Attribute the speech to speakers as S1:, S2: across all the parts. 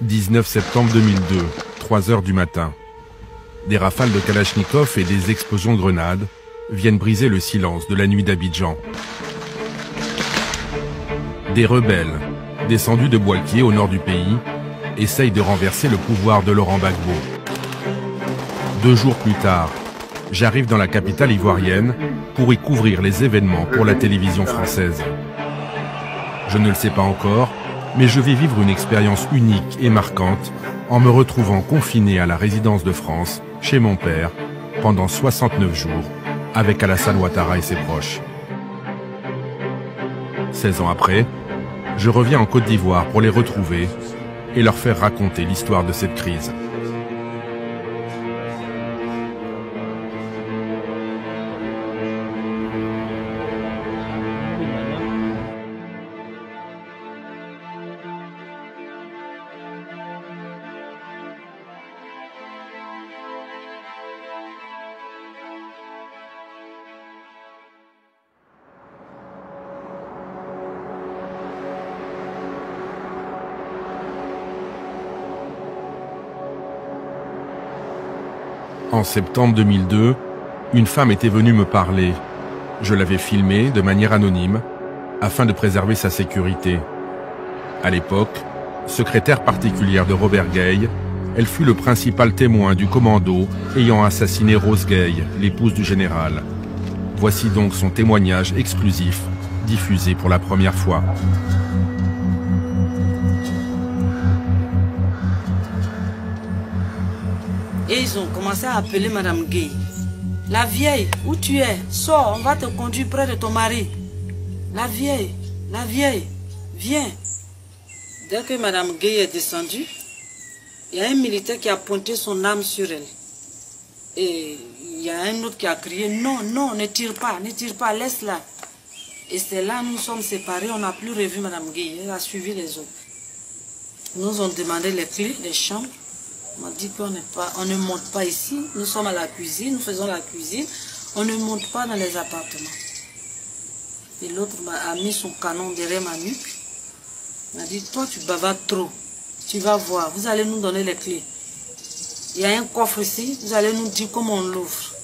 S1: 19 septembre 2002, 3 heures du matin. Des rafales de Kalachnikov et des explosions de grenades viennent briser le silence de la nuit d'Abidjan. Des rebelles, descendus de Bouaké au nord du pays, essayent de renverser le pouvoir de Laurent Gbagbo. 2 jours plus tard, j'arrive dans la capitale ivoirienne pour y couvrir les événements pour la télévision française. Je ne le sais pas encore, mais je vais vivre une expérience unique et marquante en me retrouvant confiné à la résidence de France, chez mon père, pendant 69 jours, avec Alassane Ouattara et ses proches. 16 ans après, je reviens en Côte d'Ivoire pour les retrouver et leur faire raconter l'histoire de cette crise. En septembre 2002, une femme était venue me parler. Je l'avais filmée de manière anonyme, afin de préserver sa sécurité. À l'époque, secrétaire particulière de Robert Gueï, elle fut le principal témoin du commando ayant assassiné Rose Gueï, l'épouse du général. Voici donc son témoignage exclusif, diffusé pour la première fois.
S2: Et ils ont commencé à appeler Madame Gueï. La vieille, où tu es? Sors, on va te conduire près de ton mari. La vieille, viens. Dès que Madame Gueï est descendue, il y a un militaire qui a pointé son arme sur elle. Et il y a un autre qui a crié, non, ne tire pas, laisse-la. Et c'est là nous sommes séparés, on n'a plus revu Madame Gueï, elle a suivi les autres. Ils nous ont demandé les clés des chambres. On m'a dit qu'on ne monte pas ici, nous sommes à la cuisine, nous faisons la cuisine, on ne monte pas dans les appartements. Et l'autre a mis son canon derrière ma nuque. Il m'a dit, toi tu bavardes trop, tu vas voir, vous allez nous donner les clés. Il y a un coffre ici, vous allez nous dire comment on l'ouvre.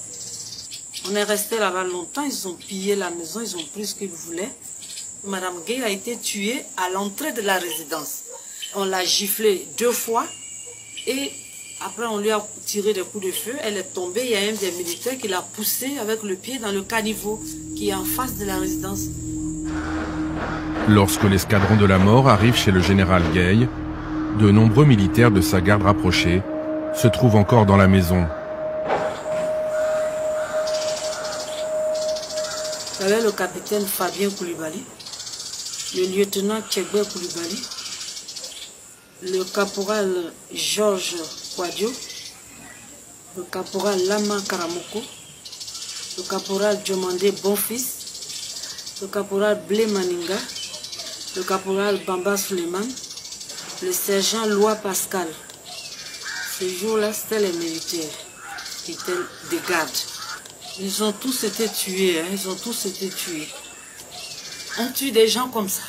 S2: On est resté là-bas longtemps, ils ont pillé la maison, ils ont pris ce qu'ils voulaient. Madame Gueï a été tuée à l'entrée de la résidence. On l'a giflée 2 fois et après on lui a tiré des coups de feu. Elle est tombée, il y a un des militaires qui l'a poussée avec le pied dans le caniveau qui est en face de la résidence.
S1: Lorsque l'escadron de la mort arrive chez le général Gueï, de nombreux militaires de sa garde rapprochée se trouvent encore dans la maison.
S2: Il y avait le capitaine Fabien Koulibaly, le lieutenant Tchegbe Koulibaly, le caporal Georges Kouadio, le caporal Lama Karamoko, le caporal Diomandé Bonfils, le caporal Blé Maninga, le caporal Bamba Suleiman, le sergent Loi Pascal. Ce jour-là, c'était les militaires qui étaient des gardes. Ils ont tous été tués, hein, ils ont tous été tués. On tue des gens comme ça.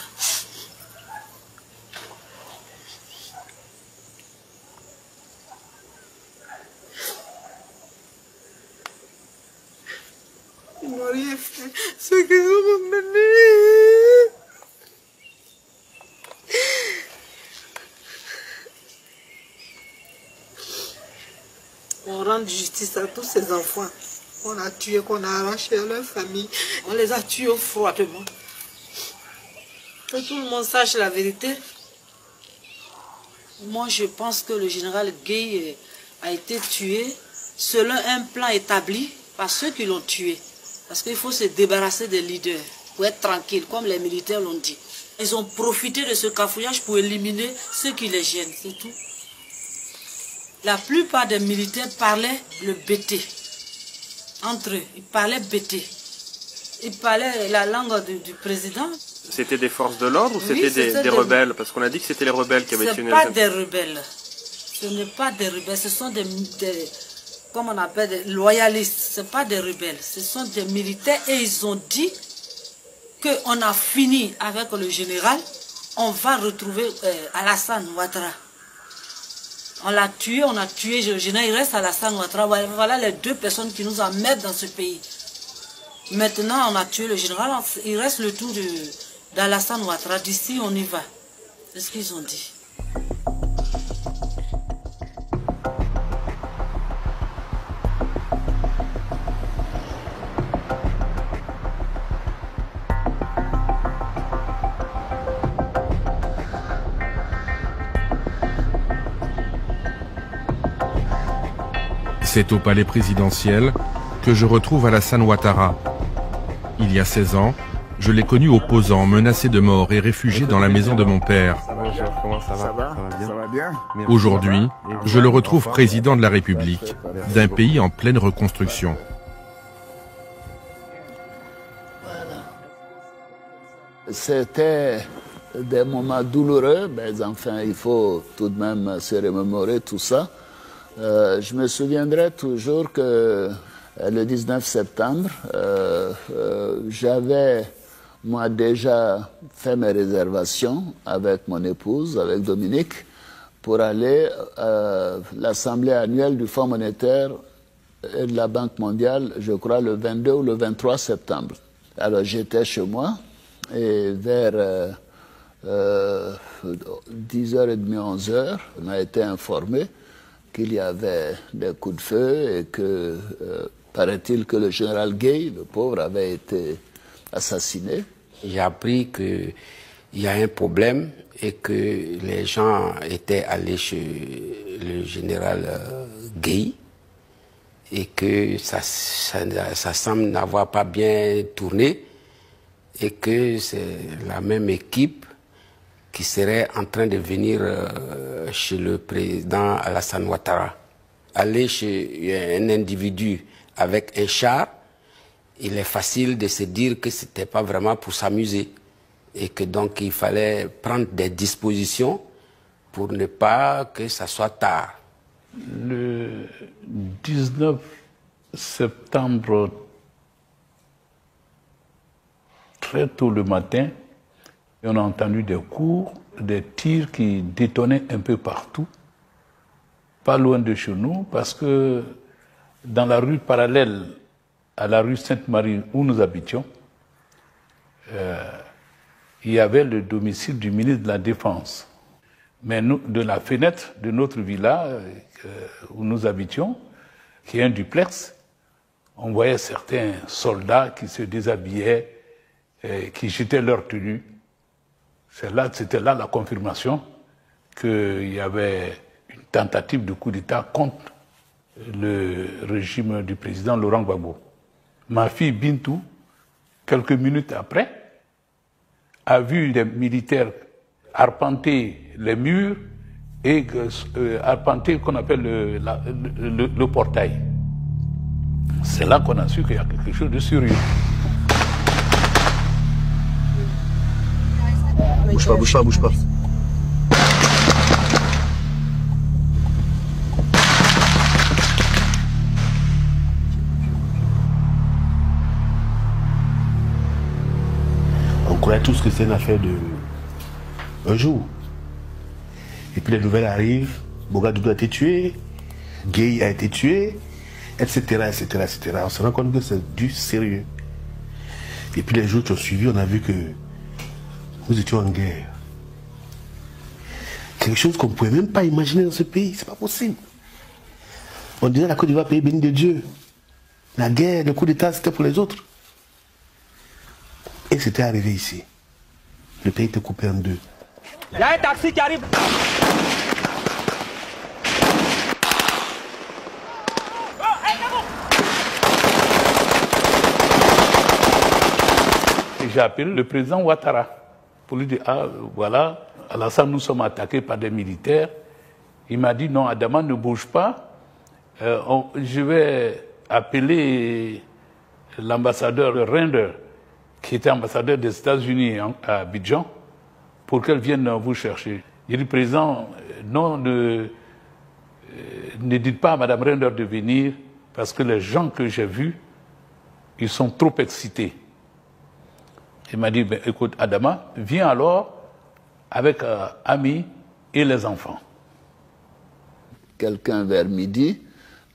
S2: Ils n'ont rien fait. Ce qu'ils ont mené. On rend justice à tous ces enfants qu'on a tués, qu'on a arrachés à leur famille. On les a tués froidement. Que tout le monde sache la vérité. Moi, je pense que le général Gueï a été tué selon un plan établi par ceux qui l'ont tué. Parce qu'il faut se débarrasser des leaders pour être tranquille, comme les militaires l'ont dit. Ils ont profité de ce cafouillage pour éliminer ceux qui les gênent, c'est tout. La plupart des militaires parlaient le bété. Entre eux, ils parlaient bété. Ils parlaient la langue du président.
S3: C'était des forces de l'ordre ou c'était des rebelles? Parce qu'on a dit que c'était les rebelles qui avaient tué.
S2: Ce n'est pas des rebelles. Ce n'est pas des rebelles. Ce sont des comme on appelle, des loyalistes. Ce n'est pas des rebelles. Ce sont des militaires et ils ont dit qu'on a fini avec le général on va retrouver Alassane Ouattara. On l'a tué, on a tué Géorgina, il reste Alassane Ouattara. Voilà les deux personnes qui nous emmènent dans ce pays. Maintenant, on a tué le général, il reste le tour d'Alassane Ouattara. D'ici, on y va. C'est ce qu'ils ont dit.
S1: C'est au palais présidentiel que je retrouve Alassane Ouattara. Il y a 16 ans, je l'ai connu opposant, menacé de mort et réfugié dans la maison de mon père.
S3: Bonjour, comment ça va?
S4: Ça va bien.
S1: Aujourd'hui, je le retrouve président de la République, d'un pays en pleine reconstruction.
S4: C'était des moments douloureux, mais enfin, il faut tout de même se remémorer tout ça. Je me souviendrai toujours que le 19 septembre, j'avais moi déjà fait mes réservations avec mon épouse, avec Dominique, pour aller à l'Assemblée annuelle du Fonds monétaire et de la Banque mondiale, je crois le 22 ou le 23 septembre. Alors j'étais chez moi et vers 10h30, 11h, on a été informé qu'il y avait des coups de feu et que, paraît-il que le général Gueye, le pauvre, avait été assassiné.
S5: J'ai appris qu'il y a un problème et que les gens étaient allés chez le général Gueye et que ça semble n'avoir pas bien tourné et que c'est la même équipe qui serait en train de venir chez le président Alassane Ouattara. Aller chez un individu avec un char, il est facile de se dire que ce n'était pas vraiment pour s'amuser et que donc il fallait prendre des dispositions pour ne pas que ça soit tard.
S6: Le 19 septembre, très tôt le matin, on a entendu des coups, des tirs qui détonnaient un peu partout, pas loin de chez nous, parce que dans la rue parallèle à la rue Sainte-Marie où nous habitions, il y avait le domicile du ministre de la Défense. Mais nous, de la fenêtre de notre villa où nous habitions, qui est un duplex, on voyait certains soldats qui se déshabillaient, qui jetaient leur tenue. C'était là la confirmation qu'il y avait une tentative de coup d'État contre le régime du président Laurent Gbagbo. Ma fille Bintou, quelques minutes après, a vu des militaires arpenter les murs et arpenter ce qu'on appelle le portail. C'est là qu'on a su qu'il y a quelque chose de sérieux.
S7: Bouge pas, bouge pas, bouge pas. On croyait tous que c'est une affaire de un jour. Et puis les nouvelles arrivent, Bogadoudou a été tué, Gueye a été tué, etc., etc., etc. On se rend compte que c'est du sérieux. Et puis les jours qui ont suivi, on a vu que nous étions en guerre. Quelque chose qu'on ne pouvait même pas imaginer dans ce pays, c'est pas possible. On disait la Côte d'Ivoire, pays béni de Dieu. La guerre, le coup d'État, c'était pour les autres. Et c'était arrivé ici. Le pays était coupé en deux.
S8: Il y a un taxi qui arrive.
S6: J'ai appelé le président Ouattara pour lui dire, ah voilà, Alassane, nous sommes attaqués par des militaires. Il m'a dit, non, Adama, ne bouge pas. Je vais appeler l'ambassadeur Render, qui était ambassadeur des États-Unis à Abidjan, pour qu'elle vienne vous chercher. Il dit, président, non, ne dites pas à Mme Render de venir, parce que les gens que j'ai vus, ils sont trop excités. Il m'a dit, ben, écoute, Adama, viens alors avec Ami et les enfants.
S4: Quelqu'un vers midi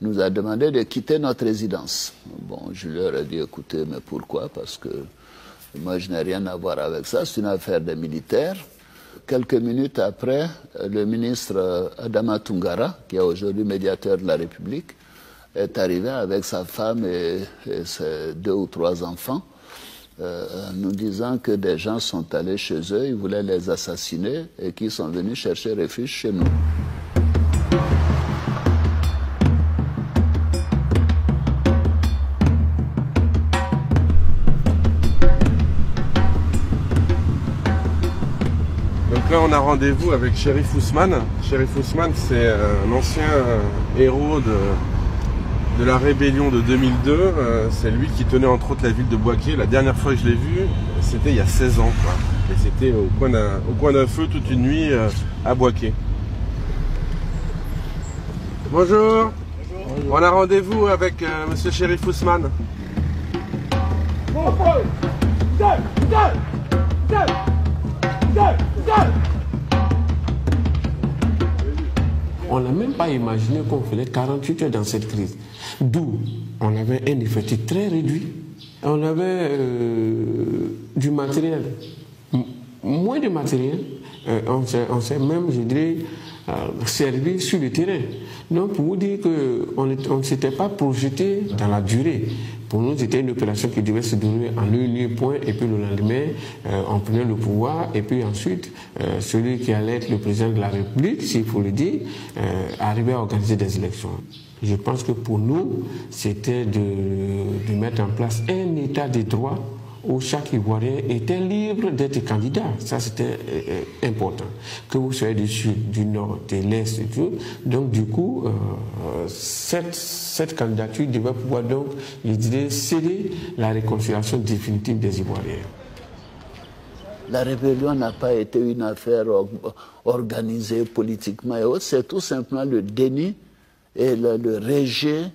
S4: nous a demandé de quitter notre résidence. Bon, je leur ai dit, écoutez, mais pourquoi? Parce que moi, je n'ai rien à voir avec ça, c'est une affaire des militaires. Quelques minutes après, le ministre Adama Tungara, qui est aujourd'hui médiateur de la République, est arrivé avec sa femme et ses 2 ou 3 enfants, nous disant que des gens sont allés chez eux, ils voulaient les assassiner et qu'ils sont venus chercher refuge chez nous.
S3: Là, on a rendez-vous avec Chérif Ousmane. Chérif Ousmane, c'est un ancien héros de la rébellion de 2002. C'est lui qui tenait entre autres la ville de Bouaké. La dernière fois que je l'ai vu, c'était il y a 16 ans, quoi. Et c'était au coin d'un feu toute une nuit à Bouaké. Bonjour. Bonjour. On a rendez-vous avec monsieur Chérif Ousmane.
S5: On n'a même pas imaginé qu'on faisait 48 heures dans cette crise. D'où on avait un effectif très réduit. On avait du matériel, moins de matériel. On s'est même, je dirais, servi sur le terrain. Donc pour vous dire qu'on ne s'était pas projeté dans la durée. Pour nous, c'était une opération qui devait se dérouler en un lieu point, et puis le lendemain, on prenait le pouvoir, et puis ensuite, celui qui allait être le président de la République, s'il faut le dire, arrivait à organiser des élections. Je pense que pour nous, c'était de mettre en place un état de droit où chaque Ivoirien était libre d'être candidat. Ça, c'était important. Que vous soyez du sud, du nord, de l'est et tout. Donc, du coup, cette candidature devait pouvoir, donc, je dirais, sceller la réconciliation définitive des Ivoiriens.
S4: La rébellion n'a pas été une affaire organisée politiquement et autres. C'est tout simplement le déni et le rejet,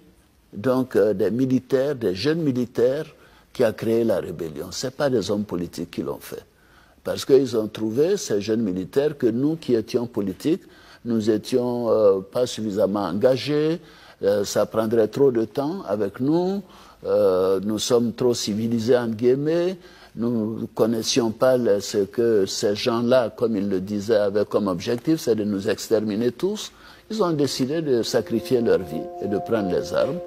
S4: donc, des militaires, des jeunes militaires, qui a créé la rébellion. Ce n'est pas des hommes politiques qui l'ont fait. Parce qu'ils ont trouvé, ces jeunes militaires, que nous qui étions politiques, nous n'étions pas suffisamment engagés, ça prendrait trop de temps avec nous, nous sommes trop civilisés, entre guillemets, nous ne connaissions pas ce que ces gens-là, comme ils le disaient, avaient comme objectif, c'est de nous exterminer tous. Ils ont décidé de sacrifier leur vie et de prendre les armes.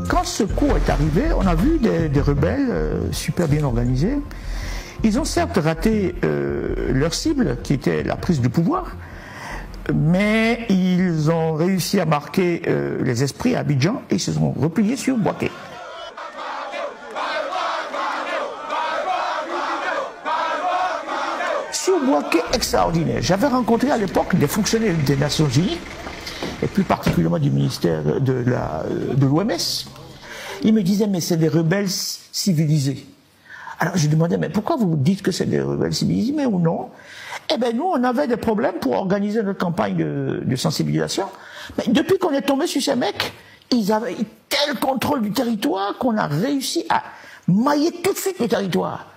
S9: Quand ce coup est arrivé, on a vu des rebelles super bien organisés. Ils ont certes raté leur cible, qui était la prise du pouvoir, mais ils ont réussi à marquer les esprits à Abidjan et ils se sont repliés sur Bouaké. Sur Bouaké, extraordinaire. J'avais rencontré à l'époque des fonctionnaires des Nations Unies, et plus particulièrement du ministère de l'OMS. Ils me disaient, mais c'est des rebelles civilisés. Alors je demandais, mais pourquoi vous dites que c'est des rebelles civilisés, mais ou non? Eh bien nous, on avait des problèmes pour organiser notre campagne de sensibilisation. Mais depuis qu'on est tombé sur ces mecs, ils avaient tel contrôle du territoire qu'on a réussi à mailler tout de suite le territoire.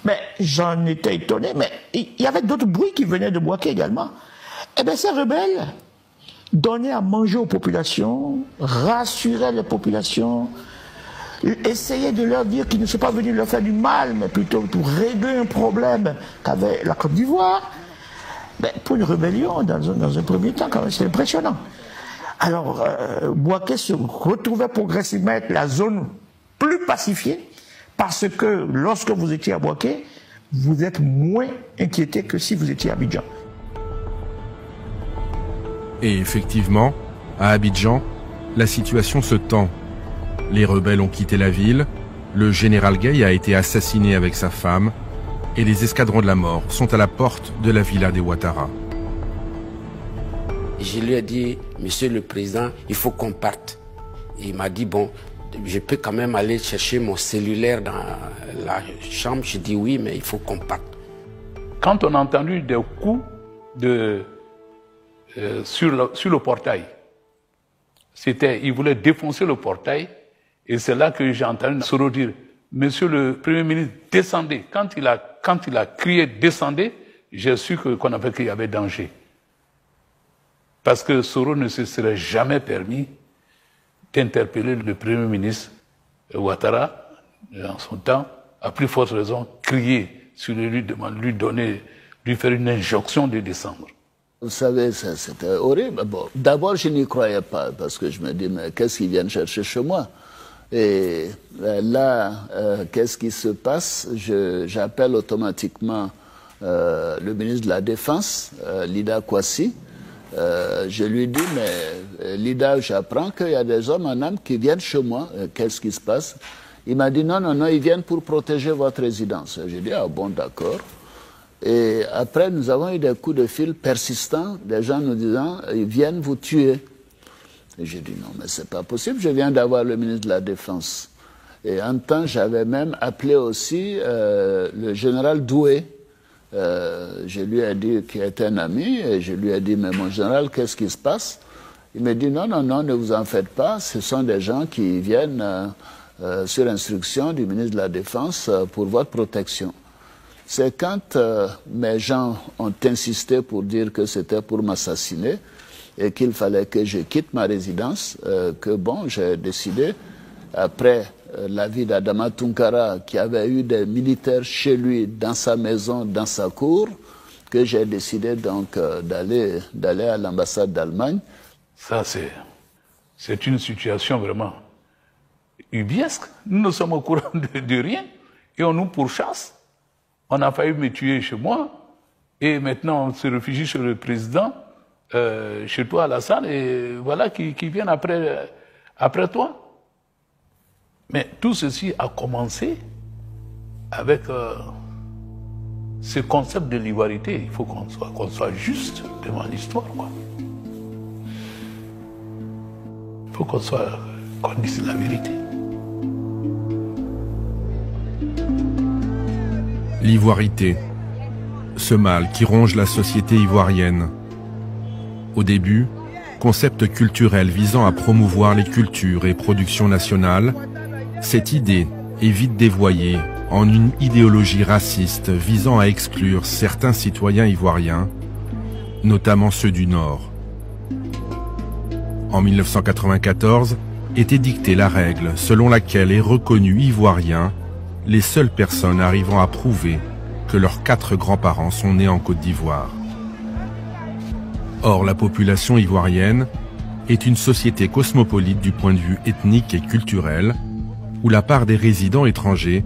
S9: Mais j'en étais étonné, mais il y avait d'autres bruits qui venaient de Bouaké également. Eh bien ces rebelles donnaient à manger aux populations, rassuraient les populations, essayaient de leur dire qu'ils ne sont pas venus leur faire du mal, mais plutôt pour régler un problème qu'avait la Côte d'Ivoire. Ben, pour une rébellion, dans un premier temps, quand même, c'est impressionnant. Alors, Bouaké se retrouvait progressivement être la zone plus pacifiée, parce que lorsque vous étiez à Bouaké, vous êtes moins inquiété que si vous étiez à Abidjan.
S1: Et effectivement, à Abidjan, la situation se tend. Les rebelles ont quitté la ville, le général Gueye a été assassiné avec sa femme, et les escadrons de la mort sont à la porte de la villa des Ouattara.
S5: Je lui ai dit, monsieur le président, il faut qu'on parte. Et il m'a dit, bon, je peux quand même aller chercher mon cellulaire dans la chambre. Je dis oui, mais il faut qu'on parte.
S6: Quand on a entendu des coups sur le portail. Il voulait défoncer le portail, et c'est là que j'ai entendu Soro dire, Monsieur le Premier ministre, descendez. Quand il a crié descendez, j'ai su qu'il y avait danger. Parce que Soro ne se serait jamais permis d'interpeller le Premier ministre Ouattara, en son temps, à plus forte raison, crier sur lui, lui faire une injonction de descendre.
S4: Vous savez, c'était horrible. Bon, d'abord, je n'y croyais pas, parce que je me dis, mais qu'est-ce qu'ils viennent chercher chez moi? Et là, qu'est-ce qui se passe? J'appelle automatiquement le ministre de la Défense, Lida Kwasi. Je lui dis, mais Lida, j'apprends qu'il y a des hommes en âme qui viennent chez moi. Qu'est-ce qui se passe? Il m'a dit, non, non, non, ils viennent pour protéger votre résidence. J'ai dit, ah bon, d'accord. Et après, nous avons eu des coups de fil persistants, des gens nous disant, ils viennent vous tuer. Et j'ai dit, non, mais c'est pas possible, je viens d'avoir le ministre de la Défense. Et en temps, j'avais même appelé aussi le général Doué. Je lui ai dit qu'il était un ami, et je lui ai dit, mais mon général, qu'est-ce qui se passe? Il me dit, non, non, non, ne vous en faites pas, ce sont des gens qui viennent sur instruction du ministre de la Défense pour votre protection. C'est quand mes gens ont insisté pour dire que c'était pour m'assassiner et qu'il fallait que je quitte ma résidence, que bon, j'ai décidé, après l'avis d'Adama Tunkara, qui avait eu des militaires chez lui, dans sa maison, dans sa cour, que j'ai décidé donc d'aller à l'ambassade d'Allemagne.
S6: Ça, c'est une situation vraiment ubiesque. Nous ne sommes au courant de rien et on nous pourchasse. On a failli me tuer chez moi et maintenant on se réfugie chez le président, chez toi Alassane, et voilà qui viennent après toi. Mais tout ceci a commencé avec ce concept de l'ivoirité. Il faut qu'on soit juste devant l'histoire, quoi. Il faut qu'on dise la vérité.
S1: L'ivoirité, ce mal qui ronge la société ivoirienne. Au début, concept culturel visant à promouvoir les cultures et productions nationales, cette idée est vite dévoyée en une idéologie raciste visant à exclure certains citoyens ivoiriens, notamment ceux du Nord. En 1994, était dictée la règle selon laquelle est reconnu ivoirien les seules personnes arrivant à prouver que leurs 4 grands-parents sont nés en Côte d'Ivoire. Or, la population ivoirienne est une société cosmopolite du point de vue ethnique et culturel, où la part des résidents étrangers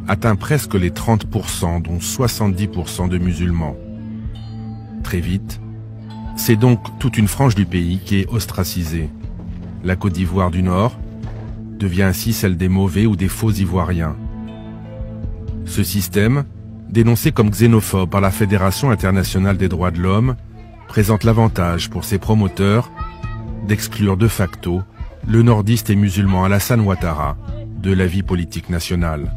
S1: atteint presque les 30%, dont 70% de musulmans. Très vite, c'est donc toute une frange du pays qui est ostracisée. La Côte d'Ivoire du Nord devient ainsi celle des mauvais ou des faux Ivoiriens. Ce système, dénoncé comme xénophobe par la Fédération internationale des droits de l'homme, présente l'avantage pour ses promoteurs d'exclure de facto le nordiste et musulman Alassane Ouattara de la vie politique nationale.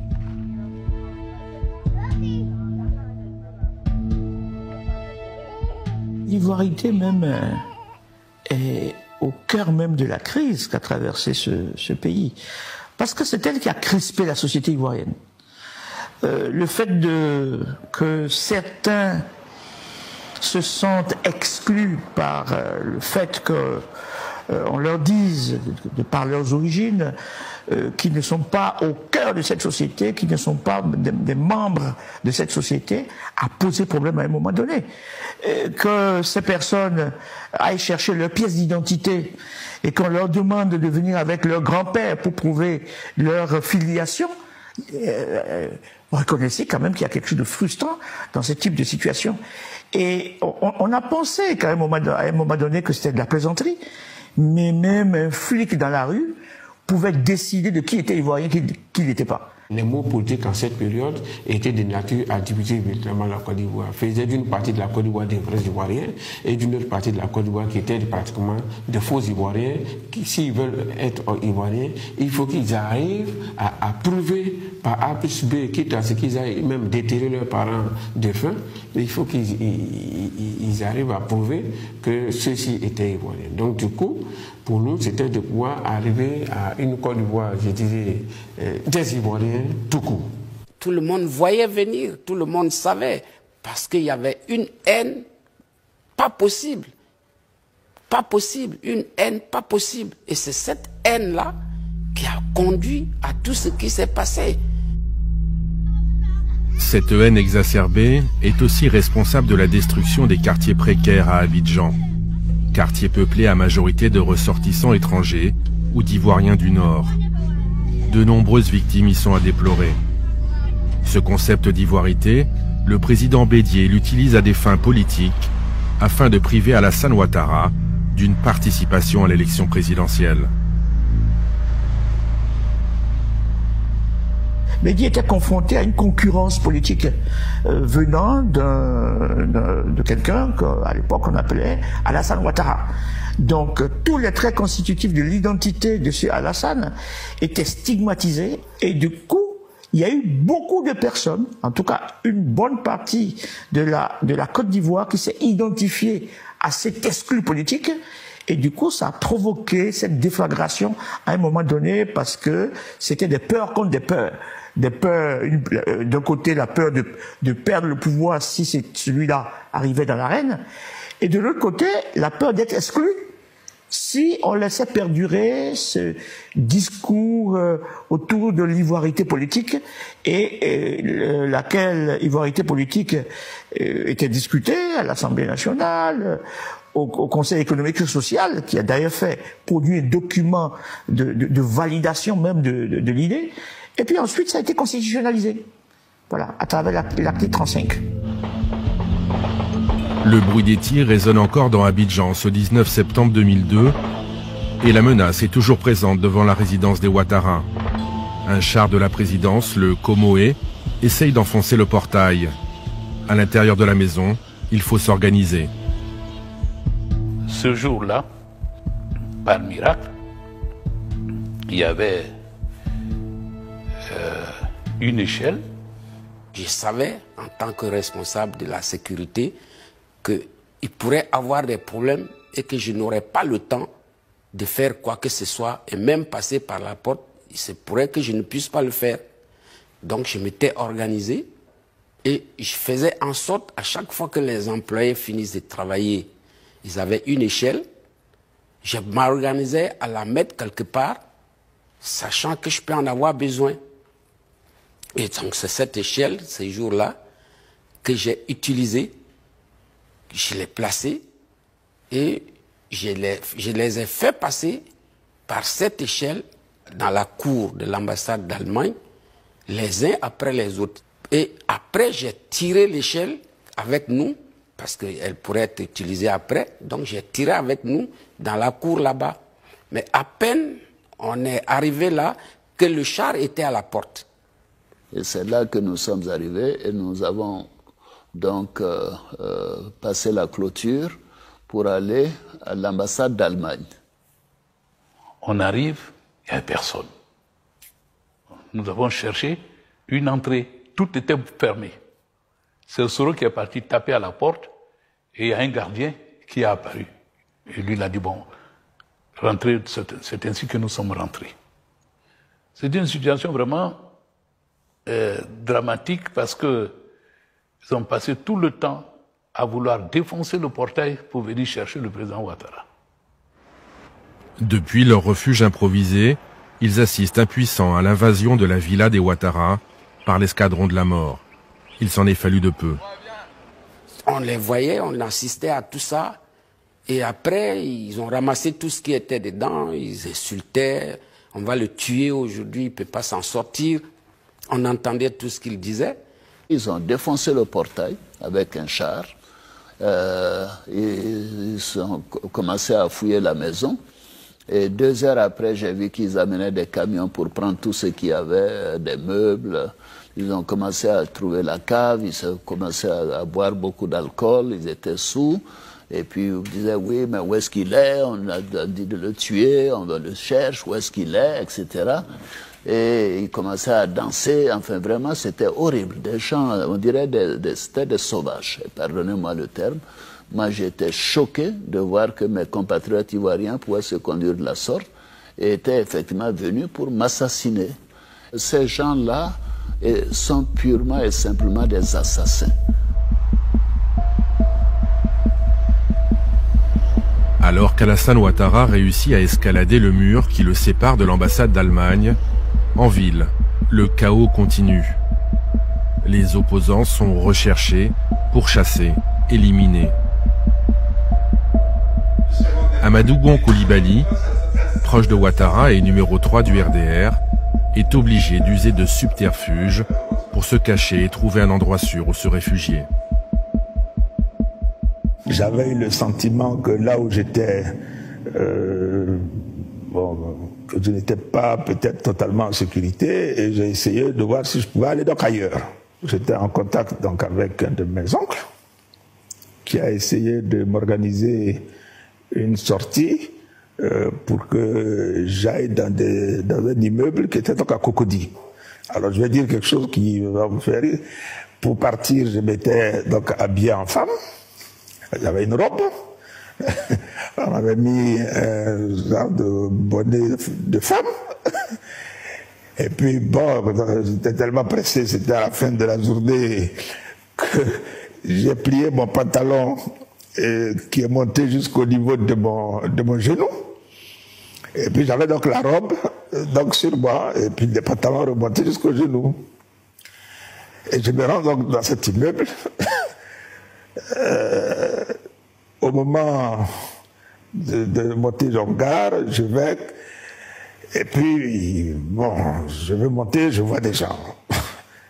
S9: L'ivoirité même est au cœur même de la crise qu'a traversé ce pays. Parce que c'est elle qui a crispé la société ivoirienne. Le fait que certains se sentent exclus par le fait qu'on leur dise, de par leurs origines, qui ne sont pas au cœur de cette société, qui ne sont pas des membres de cette société, a posé problème à un moment donné. Que ces personnes aillent chercher leur pièce d'identité et qu'on leur demande de venir avec leur grand-père pour prouver leur filiation, vous reconnaissez quand même qu'il y a quelque chose de frustrant dans ce type de situation. Et on a pensé qu'à un moment donné que c'était de la plaisanterie, mais même un flic dans la rue pouvait décider de qui était ivoirien, qui n'était pas.
S10: Les mots politiques en cette période étaient de nature à diviser véritablement la Côte d'Ivoire. Faisaient d'une partie de la Côte d'Ivoire des vrais Ivoiriens et d'une autre partie de la Côte d'Ivoire qui étaient pratiquement de faux Ivoiriens qui, s'ils veulent être Ivoiriens, il faut qu'ils arrivent à prouver par A plus B, quitte à ce qu'ils aillent même déterrer leurs parents défunts, mais il faut qu'ils arrivent à prouver que ceux-ci étaient ivoiriens. Donc du coup, pour nous, c'était de pouvoir arriver à une Côte d'Ivoire, je dirais, des Ivoiriens tout court.
S5: Tout le monde voyait venir, tout le monde savait, parce qu'il y avait une haine pas possible. Pas possible, une haine pas possible. Et c'est cette haine-là qui a conduit à tout ce qui s'est passé.
S1: Cette haine exacerbée est aussi responsable de la destruction des quartiers précaires à Abidjan. Quartiers peuplés à majorité de ressortissants étrangers ou d'Ivoiriens du Nord. De nombreuses victimes y sont à déplorer. Ce concept d'ivoirité, le président Bédié l'utilise à des fins politiques afin de priver Alassane Ouattara d'une participation à l'élection présidentielle.
S9: Bédié était confronté à une concurrence politique venant de quelqu'un qu'à l'époque on appelait Alassane Ouattara. Donc tous les traits constitutifs de l'identité de ce Alassane étaient stigmatisés et du coup il y a eu beaucoup de personnes, en tout cas une bonne partie de la Côte d'Ivoire qui s'est identifiée à cet exclu politique. Et du coup, ça a provoqué cette déflagration à un moment donné parce que c'était des peurs contre des peurs. Des peurs, d'un côté la peur de perdre le pouvoir si celui-là arrivait dans l'arène, et de l'autre côté la peur d'être exclu si on laissait perdurer ce discours autour de l'ivoirité politique et laquelle ivoirité politique était discutée à l'Assemblée nationale, au Conseil économique et social, qui a d'ailleurs produit un document de validation même de l'idée. Et puis ensuite, ça a été constitutionnalisé, voilà, à travers l'article 35.
S1: Le bruit des tirs résonne encore dans Abidjan ce 19 septembre 2002 et la menace est toujours présente devant la résidence des Ouattara. Un char de la présidence, le Comoé, essaye d'enfoncer le portail. À l'intérieur de la maison, il faut s'organiser.
S6: Ce jour-là, par miracle, il y avait une échelle.
S5: Je savais, en tant que responsable de la sécurité, qu'il pourrait avoir des problèmes et que je n'aurais pas le temps de faire quoi que ce soit et même passer par la porte. Il se pourrait que je ne puisse pas le faire. Donc je m'étais organisé et je faisais en sorte, à chaque fois que les employés finissent de travailler, ils avaient une échelle, je m'organisais à la mettre quelque part, sachant que je peux en avoir besoin. Et donc c'est cette échelle, ces jours-là, que j'ai utilisée. Je l'ai placé et je les ai fait passer par cette échelle dans la cour de l'ambassade d'Allemagne, les uns après les autres. Et après, j'ai tiré l'échelle avec nous, parce qu'elle pourrait être utilisée après, donc j'ai tiré avec nous dans la cour là-bas. Mais à peine on est arrivé là, que le char était à la porte.
S4: Et c'est là que nous sommes arrivés et nous avons donc passer la clôture pour aller à l'ambassade d'Allemagne.
S6: On arrive, il n'y a personne. Nous avons cherché une entrée, tout était fermé. C'est le Soro qui est parti taper à la porte et il y a un gardien qui est apparu. Et lui, il a dit, bon, rentrez, c'est ainsi que nous sommes rentrés. C'était une situation vraiment dramatique parce que ils ont passé tout le temps à vouloir défoncer le portail pour venir chercher le président Ouattara.
S1: Depuis leur refuge improvisé, ils assistent impuissants à l'invasion de la villa des Ouattara par l'escadron de la mort. Il s'en est fallu de peu.
S5: On les voyait, on assistait à tout ça. Et après, ils ont ramassé tout ce qui était dedans. Ils insultaient. On va le tuer aujourd'hui, il ne peut pas s'en sortir. On entendait tout ce qu'ils disaient.
S4: Ils ont défoncé le portail avec un char. Ils ont commencé à fouiller la maison. Et 2 heures après, j'ai vu qu'ils amenaient des camions pour prendre tout ce qu'il y avait, des meubles. Ils ont commencé à trouver la cave, ils ont commencé à boire beaucoup d'alcool, ils étaient sous. Et puis ils disaient, oui, mais où est-ce qu'il est? On a dit de le tuer, on le cherche, où est-ce qu'il est, etc. Et ils commençaient à danser, enfin vraiment c'était horrible. Des gens, on dirait c'était des sauvages, pardonnez-moi le terme. Moi j'étais choqué de voir que mes compatriotes ivoiriens pouvaient se conduire de la sorte et étaient effectivement venus pour m'assassiner. Ces gens-là sont purement et simplement des assassins.
S1: Alors qu'Alassane Ouattara réussit à escalader le mur qui le sépare de l'ambassade d'Allemagne, en ville, le chaos continue. Les opposants sont recherchés, pourchassés, éliminés. Amadou Gon Coulibaly, proche de Ouattara et numéro 3 du RDR, est obligé d'user de subterfuges pour se cacher et trouver un endroit sûr où se réfugier.
S6: J'avais eu le sentiment que là où j'étais, que je n'étais pas peut-être totalement en sécurité, et j'ai essayé de voir si je pouvais aller donc ailleurs. J'étais en contact donc avec un de mes oncles qui a essayé de m'organiser une sortie pour que j'aille dans un immeuble qui était donc à Cocody. Alors je vais dire quelque chose qui va vous faire rire. Pour partir, je m'étais donc habillé en femme. J'avais une robe. On m'avait mis un genre de bonnet de femme. Et puis bon, j'étais tellement pressé, c'était à la fin de la journée, que j'ai plié mon pantalon qui est monté jusqu'au niveau de mon genou. Et puis j'avais donc la robe donc sur moi, et puis les pantalons remontés jusqu'au genou. Et je me rends donc dans cet immeuble. Au moment de monter en gare, je vais, et puis, bon, je veux monter, je vois des gens.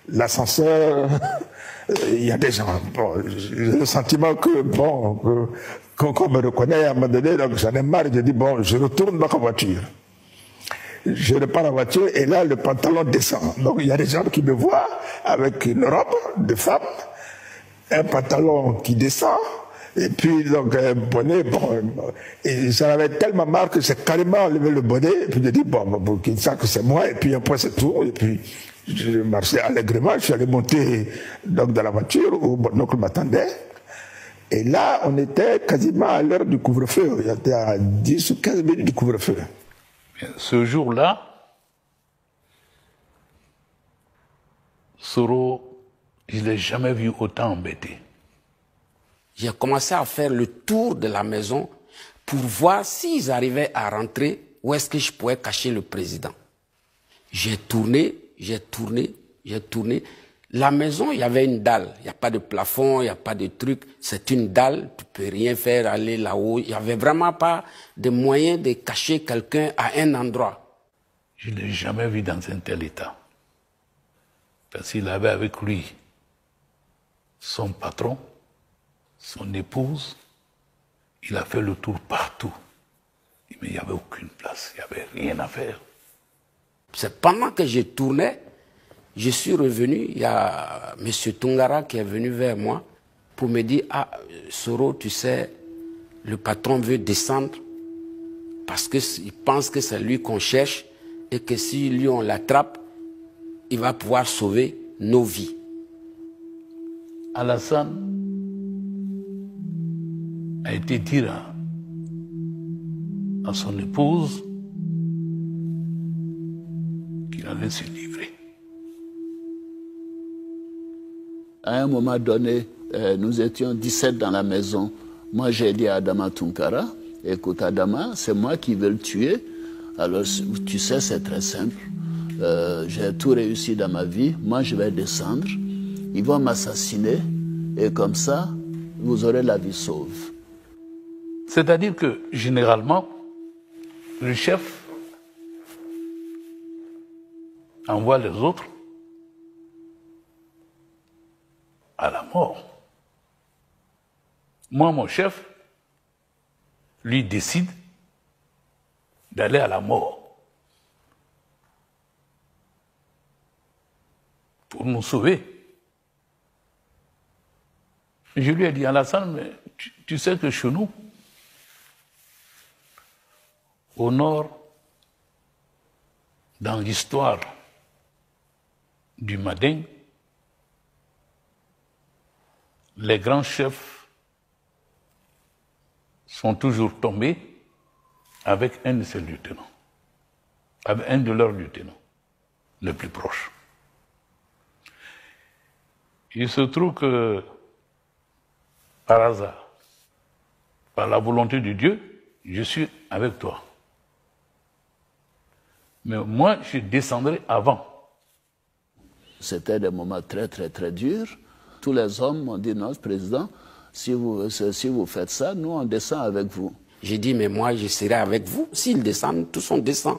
S6: L'ascenseur, il y a des gens. Bon, j'ai le sentiment que, bon, qu'on me reconnaît à un moment donné, donc j'en ai marre, je dis, bon, je retourne dans la voiture. Je repars la voiture, et là, le pantalon descend. Donc, il y a des gens qui me voient avec une robe de femme, un pantalon qui descend, et puis donc un bonnet, bon, et j'en avais tellement marre que j'ai carrément enlevé le bonnet, et puis j'ai dit, bon, pour qu'ils sachent que c'est moi, et puis après c'est tout, et puis je marchais allègrement, je suis allé monter donc dans la voiture où mon oncle m'attendait, et là on était quasiment à l'heure du couvre-feu, il était à 10 ou 15 minutes du couvre-feu. Ce jour-là, Soro, je ne l'ai jamais vu autant embêté.
S5: J'ai commencé à faire le tour de la maison pour voir s'ils arrivaient à rentrer, où est-ce que je pouvais cacher le président. J'ai tourné. La maison, il y avait une dalle. Il n'y a pas de plafond, il n'y a pas de truc. C'est une dalle, tu ne peux rien faire, aller là-haut. Il n'y avait vraiment pas de moyen de cacher quelqu'un à un endroit.
S6: Je ne l'ai jamais vu dans un tel état. Parce qu'il avait avec lui son patron, son épouse, il a fait le tour partout. Mais il n'y avait aucune place, il n'y avait rien à faire.
S5: C'est pendant que je tournais, je suis revenu, il y a M. Tungara qui est venu vers moi pour me dire, ah, Soro, tu sais, le patron veut descendre parce qu'il pense que c'est lui qu'on cherche et que si lui on l'attrape, il va pouvoir sauver nos vies.
S6: Alassane a été dire à son épouse qu'il allait se livrer.
S4: À un moment donné, nous étions 17 dans la maison. Moi, j'ai dit à Adama Tunkara, écoute Adama, c'est moi qui veux le tuer. Alors, tu sais, c'est très simple. J'ai tout réussi dans ma vie. Moi, je vais descendre. Ils vont m'assassiner. Et comme ça, vous aurez la vie sauve.
S6: C'est-à-dire que, généralement, le chef envoie les autres à la mort. Moi, mon chef, lui décide d'aller à la mort pour nous sauver. Je lui ai dit, Alassane, mais tu sais que chez nous, au nord, dans l'histoire du Manding, les grands chefs sont toujours tombés avec un de ses lieutenants, avec un de leurs lieutenants, le plus proche. Il se trouve que, par hasard, par la volonté de Dieu, je suis avec toi. Mais moi, je descendrai avant.
S4: C'était des moments très, très, très durs. Tous les hommes m'ont dit, non, président, si vous faites ça, nous, on descend avec vous.
S5: J'ai dit, mais moi, je serai avec vous. S'ils descendent, tous on descend.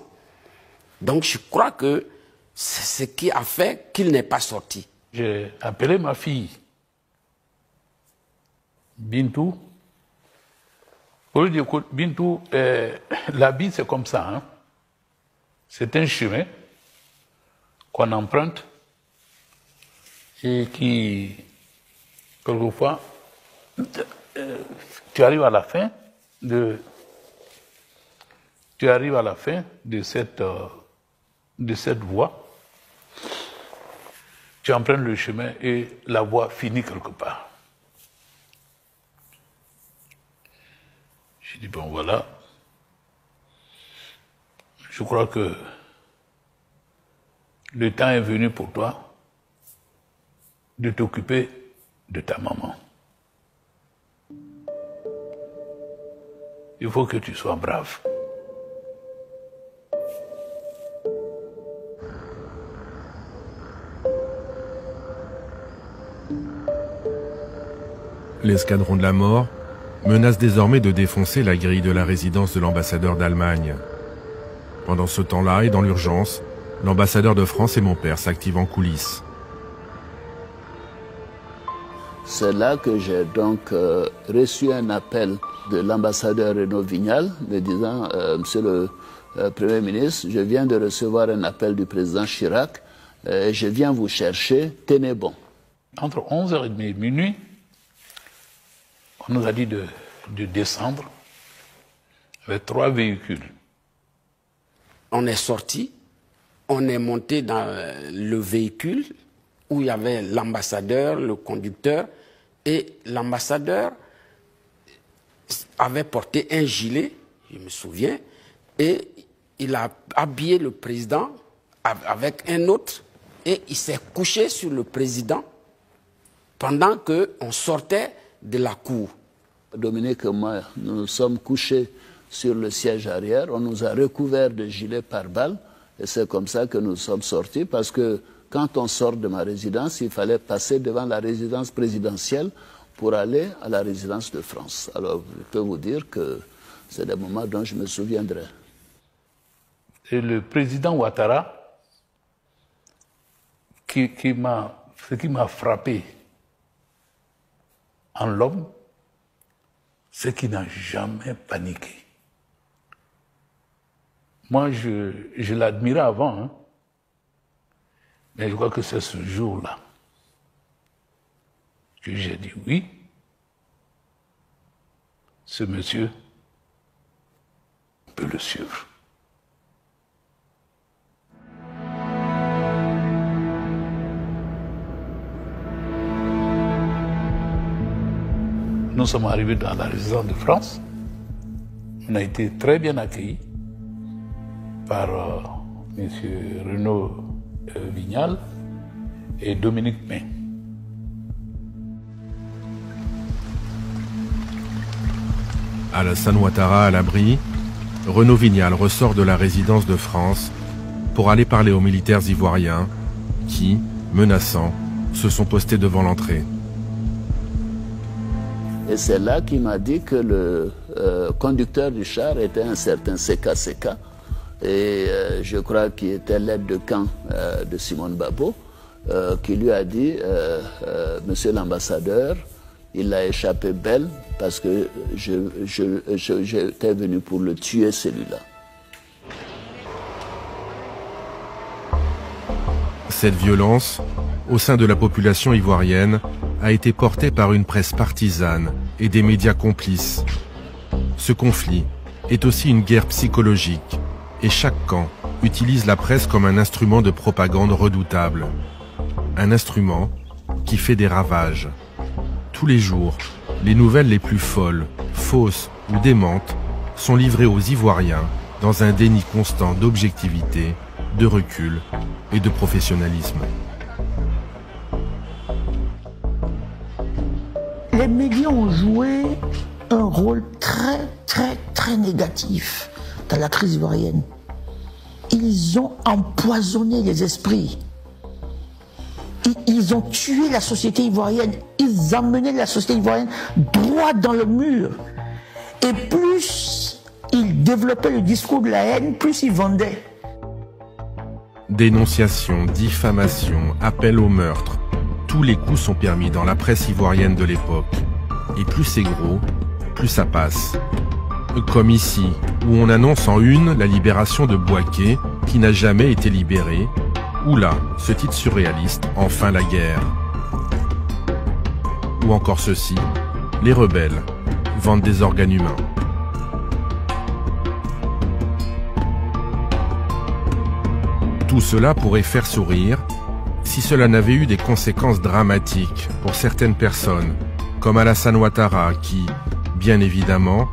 S5: Donc, je crois que c'est ce qui a fait qu'il n'est pas sorti.
S6: J'ai appelé ma fille, Bintou. Pour lui dire, écoute, Bintou, la vie, c'est comme ça. Hein? C'est un chemin qu'on emprunte et qui, quelquefois, tu arrives à la fin de cette voie, tu empruntes le chemin et la voie finit quelque part. J'ai dit, bon voilà, je crois que le temps est venu pour toi de t'occuper de ta maman. Il faut que tu sois brave.
S1: L'escadron de la mort menace désormais de défoncer la grille de la résidence de l'ambassadeur d'Allemagne. Pendant ce temps-là et dans l'urgence, l'ambassadeur de France et mon père s'activent en coulisses.
S4: C'est là que j'ai donc reçu un appel de l'ambassadeur Renaud Vignal me disant « Monsieur le Premier ministre, je viens de recevoir un appel du président Chirac, je viens vous chercher, tenez bon. »
S6: Entre 11h30 et minuit, on nous a dit de descendre avec 3 véhicules.
S5: On est sorti, on est monté dans le véhicule où il y avait l'ambassadeur, le conducteur, et l'ambassadeur avait porté un gilet, je me souviens, et il a habillé le président avec un autre, et il s'est couché sur le président pendant qu'on sortait de la cour.
S4: Dominique et moi, nous nous sommes couchés sur le siège arrière, on nous a recouverts de gilets pare-balles, et c'est comme ça que nous sommes sortis, parce que quand on sort de ma résidence, il fallait passer devant la résidence présidentielle pour aller à la résidence de France. Alors, je peux vous dire que c'est des moments dont je me souviendrai.
S6: Et le président Ouattara, ce qui m'a frappé en l'homme, c'est qu'il n'a jamais paniqué. Moi, je l'admirais avant, hein. Mais je crois que c'est ce jour-là que j'ai dit oui, ce monsieur peut le suivre. Nous sommes arrivés dans la résidence de France. On a été très bien accueillis par M. Renaud Vignal et Dominique May.
S1: Alassane Ouattara à l'abri, Renaud Vignal ressort de la résidence de France pour aller parler aux militaires ivoiriens qui, menaçants, se sont postés devant l'entrée.
S4: Et c'est là qu'il m'a dit que le conducteur du char était un certain CK. Et je crois qu'il était l'aide de camp de Simone Babo, qui lui a dit Monsieur l'ambassadeur, il a échappé belle parce que j'étais venu pour le tuer, celui-là.
S1: Cette violence, au sein de la population ivoirienne, a été portée par une presse partisane et des médias complices. Ce conflit est aussi une guerre psychologique et chaque camp utilise la presse comme un instrument de propagande redoutable. Un instrument qui fait des ravages. Tous les jours, les nouvelles les plus folles, fausses ou démentes sont livrées aux Ivoiriens dans un déni constant d'objectivité, de recul et de professionnalisme.
S9: Les médias ont joué un rôle très négatif dans la crise ivoirienne. Ils ont empoisonné les esprits. Ils ont tué la société ivoirienne. Ils emmenaient la société ivoirienne droit dans le mur. Et plus ils développaient le discours de la haine, plus ils vendaient.
S1: Dénonciation, diffamation, appel au meurtre. Tous les coups sont permis dans la presse ivoirienne de l'époque. Et plus c'est gros, plus ça passe. Comme ici, où on annonce en une la libération de Bouaké, qui n'a jamais été libéré, ou là, ce titre surréaliste, enfin la guerre. Ou encore ceci, les rebelles vendent des organes humains. Tout cela pourrait faire sourire si cela n'avait eu des conséquences dramatiques pour certaines personnes, comme Alassane Ouattara qui, bien évidemment,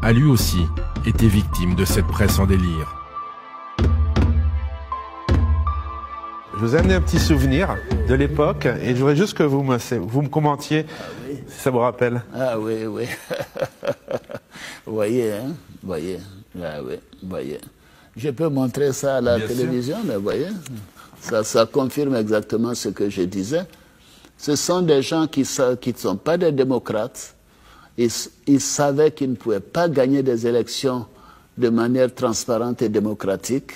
S1: a lui aussi été victime de cette presse en délire.
S3: Je vous ai amené un petit souvenir de l'époque et je voudrais juste que vous me commentiez si ça vous rappelle.
S4: Ah oui, oui. Vous voyez, hein? Vous voyez. Ah oui, vous voyez. Je peux montrer ça à la télévision, mais vous voyez, ça confirme exactement ce que je disais. Ce sont des gens qui ne sont pas des démocrates. Ils savaient qu'ils ne pouvaient pas gagner des élections de manière transparente et démocratique.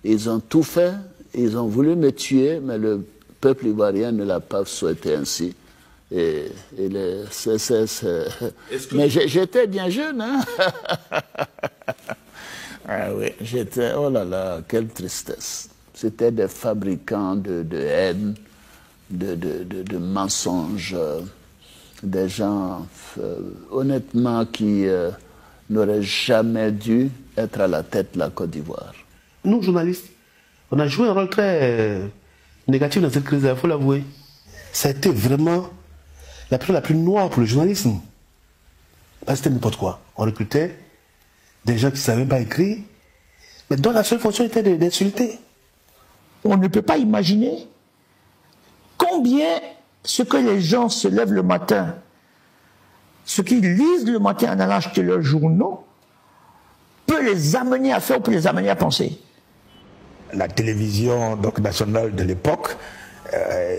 S4: Ils ont tout fait. Ils ont voulu me tuer, mais le peuple ivoirien ne l'a pas souhaité ainsi. Mais j'étais bien jeune, hein? Ah oui, j'étais... Oh là là, quelle tristesse. C'était des fabricants de haine, de mensonges, des gens, honnêtement, qui n'auraient jamais dû être à la tête de la Côte d'Ivoire.
S7: Nous, journalistes, on a joué un rôle très négatif dans cette crise, il faut l'avouer. Ça a été vraiment la période la plus noire pour le journalisme. C'était n'importe quoi. On recrutait des gens qui ne savaient pas écrire, mais dont la seule fonction était d'insulter.
S9: On ne peut pas imaginer combien ce que les gens se lèvent le matin, ce qu'ils lisent le matin en allant acheter leurs journaux, peut les amener à faire, peut les amener à penser.
S11: La télévision donc, nationale de l'époque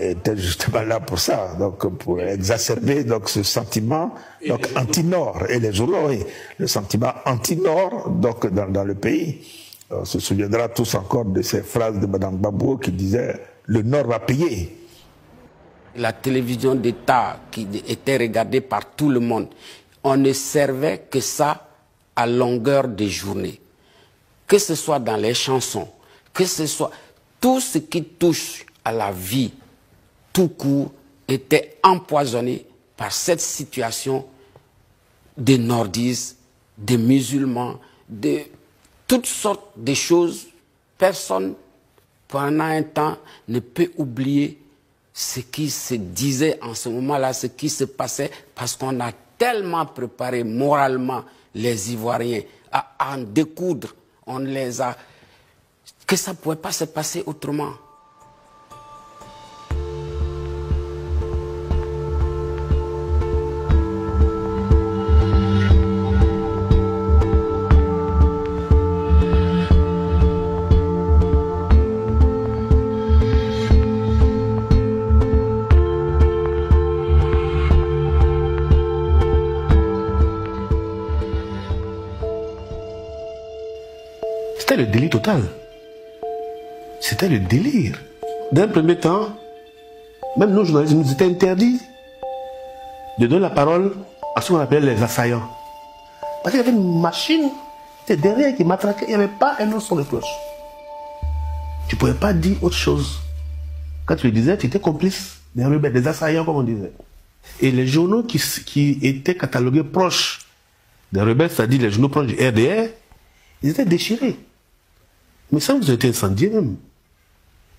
S11: était justement là pour ça, donc pour exacerber donc, ce sentiment donc, anti-Nord. Et les journaux, oui, le sentiment anti-Nord donc, dans le pays. On se souviendra tous encore de ces phrases de Mme Gbagbo qui disait « le Nord va payer ».
S5: La télévision d'État qui était regardée par tout le monde, on ne servait que ça à longueur de journée. Que ce soit dans les chansons, que ce soit tout ce qui touche à la vie, tout court, était empoisonné par cette situation des nordistes, des musulmans, de toutes sortes de choses. Personne, pendant un temps, ne peut oublier ce qui se disait en ce moment-là, ce qui se passait, parce qu'on a tellement préparé moralement les Ivoiriens à en découdre. On les a... que ça ne pouvait pas se passer autrement.
S7: C'était le délit total. C'était le délire. D'un premier temps, même nos journalistes nous étaient interdits de donner la parole à ce qu'on appelait les assaillants. Parce qu'il y avait une machine, c'était derrière qui matraquait, il n'y avait pas un autre son de cloche. Tu ne pouvais pas dire autre chose. Quand tu le disais, tu étais complice des rebelles, des assaillants comme on disait. Et les journaux qui étaient catalogués proches des rebelles, c'est-à-dire les journaux proches du RDR, ils étaient déchirés. Mais ça, vous avez été incendié même.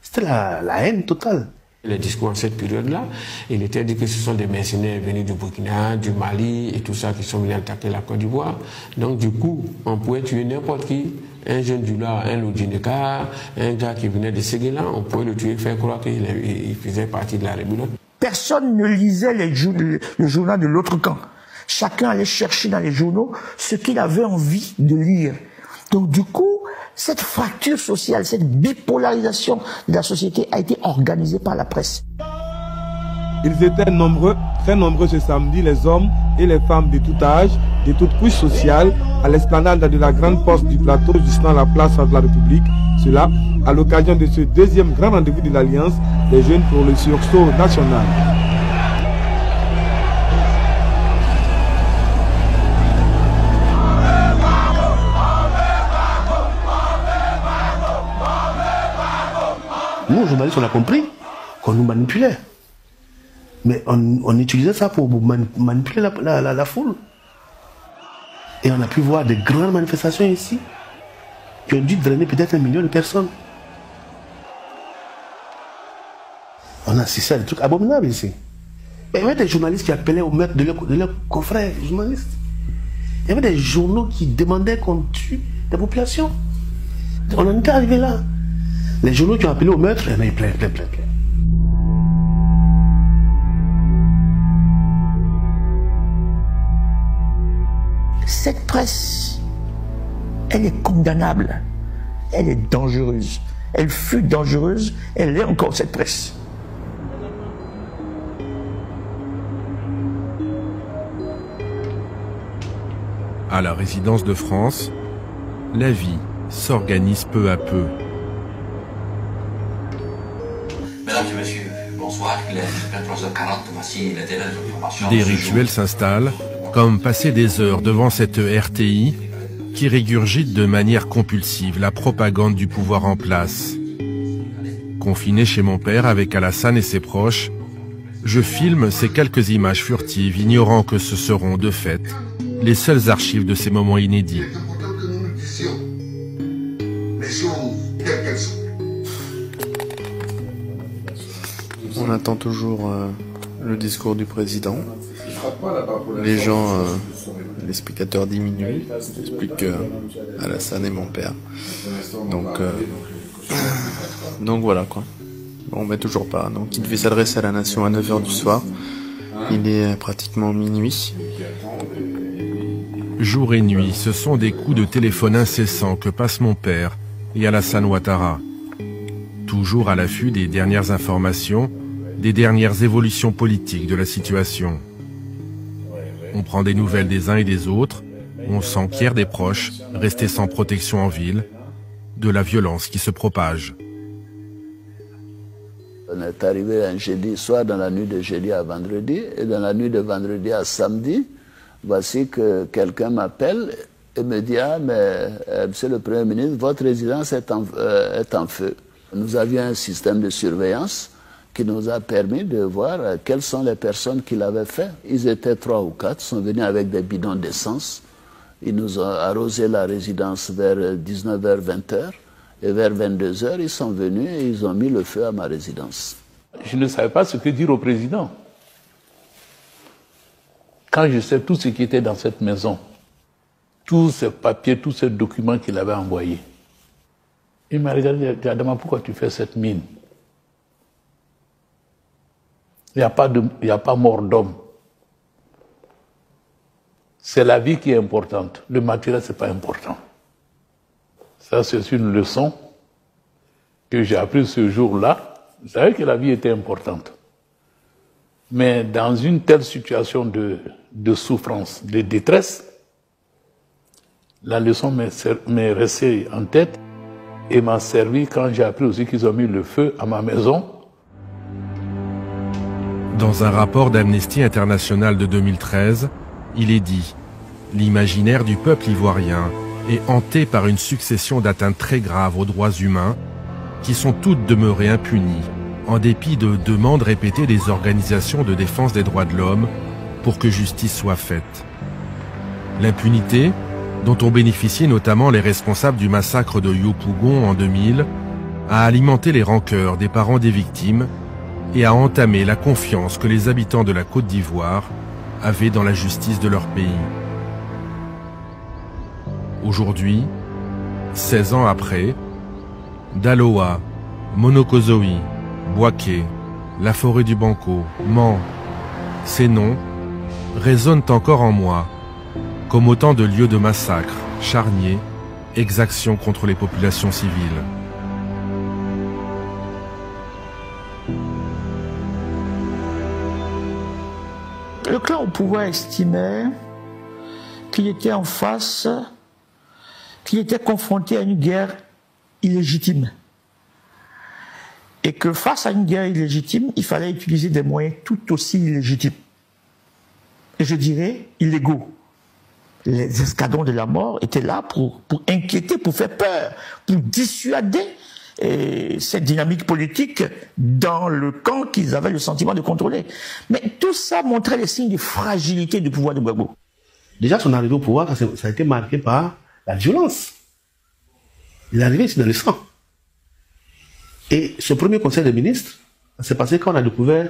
S7: C'était la haine totale.
S10: Les discours en cette période-là, il était dit que ce sont des mercenaires venus du Burkina, du Mali et tout ça qui sont venus attaquer la Côte d'Ivoire. Donc du coup, on pouvait tuer n'importe qui. Un jeune du là, un Lodjineka, un gars qui venait de Séguéla, on pouvait le tuer, faire croire qu'il faisait partie de la rébellion.
S9: Personne ne lisait le journal de l'autre camp. Chacun allait chercher dans les journaux ce qu'il avait envie de lire. Donc du coup, cette fracture sociale, cette bipolarisation de la société a été organisée par la presse.
S12: Ils étaient nombreux, très nombreux ce samedi, les hommes et les femmes de tout âge, de toute couche sociale, à l'esplanade de la grande poste du plateau, justement la place de la République. Cela à l'occasion de ce deuxième grand rendez-vous de l'Alliance des jeunes pour le sursaut national.
S7: Nous, journalistes, on a compris qu'on nous manipulait. Mais on utilisait ça pour manipuler la foule. Et on a pu voir des grandes manifestations ici qui ont dû drainer peut-être 1 million de personnes. On a assisté à des trucs abominables ici. Mais il y avait des journalistes qui appelaient au meurtre de leurs confrères journalistes. Il y avait des journaux qui demandaient qu'on tue des populations. On en était arrivé là. Les journaux qui ont appelé au meurtre, il y en a plein.
S9: Cette presse, elle est condamnable, elle est dangereuse. Elle fut dangereuse, elle est encore cette presse.
S1: À la résidence de France, la vie s'organise peu à peu.
S13: Mesdames et messieurs, bonsoir. Il est 23h40. Voici la dernière information.
S1: Des rituels s'installent, comme passer des heures devant cette RTI qui régurgite de manière compulsive la propagande du pouvoir en place. Confiné chez mon père avec Alassane et ses proches, je filme ces quelques images furtives, ignorant que ce seront, de fait, les seules archives de ces moments inédits.
S14: On attend toujours le discours du président. Les gens, les spectateurs diminuent, explique Alassane et mon père. Donc voilà quoi. Bon, mais toujours pas. Donc il devait s'adresser à la nation à 9h du soir. Il est pratiquement minuit.
S1: Jour et nuit, ce sont des coups de téléphone incessants que passe mon père et Alassane Ouattara. Toujours à l'affût des dernières informations, des dernières évolutions politiques de la situation. On prend des nouvelles des uns et des autres, on s'enquiert des proches, restés sans protection en ville, de la violence qui se propage.
S4: On est arrivé un jeudi soir, dans la nuit de jeudi à vendredi, et dans la nuit de vendredi à samedi, voici que quelqu'un m'appelle et me dit « Ah, mais Monsieur le Premier ministre, votre résidence est en feu. » Nous avions un système de surveillance qui nous a permis de voir quelles sont les personnes qui l'avaient fait. Ils étaient 3 ou 4, sont venus avec des bidons d'essence. Ils nous ont arrosé la résidence vers 19h, 20h. Et vers 22h, ils sont venus et ils ont mis le feu à ma résidence.
S6: Je ne savais pas ce que dire au président. Quand je sais tout ce qui était dans cette maison, tous ces papiers, tous ces documents qu'il avait envoyés, il m'a regardé et dit « Adama, pourquoi tu fais cette mine? Il n'y a pas mort d'homme. C'est la vie qui est importante. Le matériel, ce n'est pas important. » Ça, c'est une leçon que j'ai apprise ce jour-là. Je savais que la vie était importante. Mais dans une telle situation de souffrance, de détresse, la leçon m'est restée en tête et m'a servi quand j'ai appris aussi qu'ils ont mis le feu à ma maison.
S1: Dans un rapport d'Amnesty International de 2013, il est dit « L'imaginaire du peuple ivoirien est hanté par une succession d'atteintes très graves aux droits humains qui sont toutes demeurées impunies en dépit de demandes répétées des organisations de défense des droits de l'homme pour que justice soit faite. L'impunité, dont ont bénéficié notamment les responsables du massacre de Yopougon en 2000, a alimenté les rancœurs des parents des victimes et a entamé la confiance que les habitants de la Côte d'Ivoire avaient dans la justice de leur pays. Aujourd'hui, 16 ans après, Daloa, Monokozoï, Bouaké, la forêt du Banco, Mans, ces noms résonnent encore en moi comme autant de lieux de massacre, charniers, exactions contre les populations civiles.
S9: Le clan au pouvoir estimait qu'il était en face, qu'il était confronté à une guerre illégitime. Et que face à une guerre illégitime, il fallait utiliser des moyens tout aussi illégitimes. Et je dirais illégaux. Les escadrons de la mort étaient là pour inquiéter, pour faire peur, pour dissuader cette dynamique politique dans le camp qu'ils avaient le sentiment de contrôler. Mais tout ça montrait les signes de fragilité du pouvoir de Gbagbo.
S7: Déjà, son arrivée au pouvoir, ça a été marqué par la violence. Il est arrivé ici dans le sang. Et ce premier conseil des ministres, ça s'est passé quand on a découvert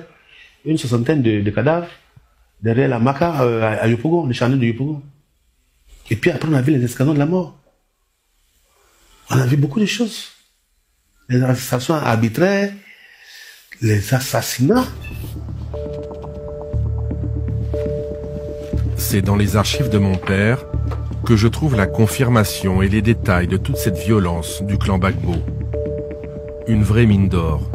S7: une soixantaine de cadavres derrière la Maca à Yopougon, le charnier de Yopougon. Et puis après, on a vu les escadrons de la mort. On a vu beaucoup de choses. Les arrestations arbitraires, les assassinats.
S1: C'est dans les archives de mon père que je trouve la confirmation et les détails de toute cette violence du clan Gbagbo. Une vraie mine d'or.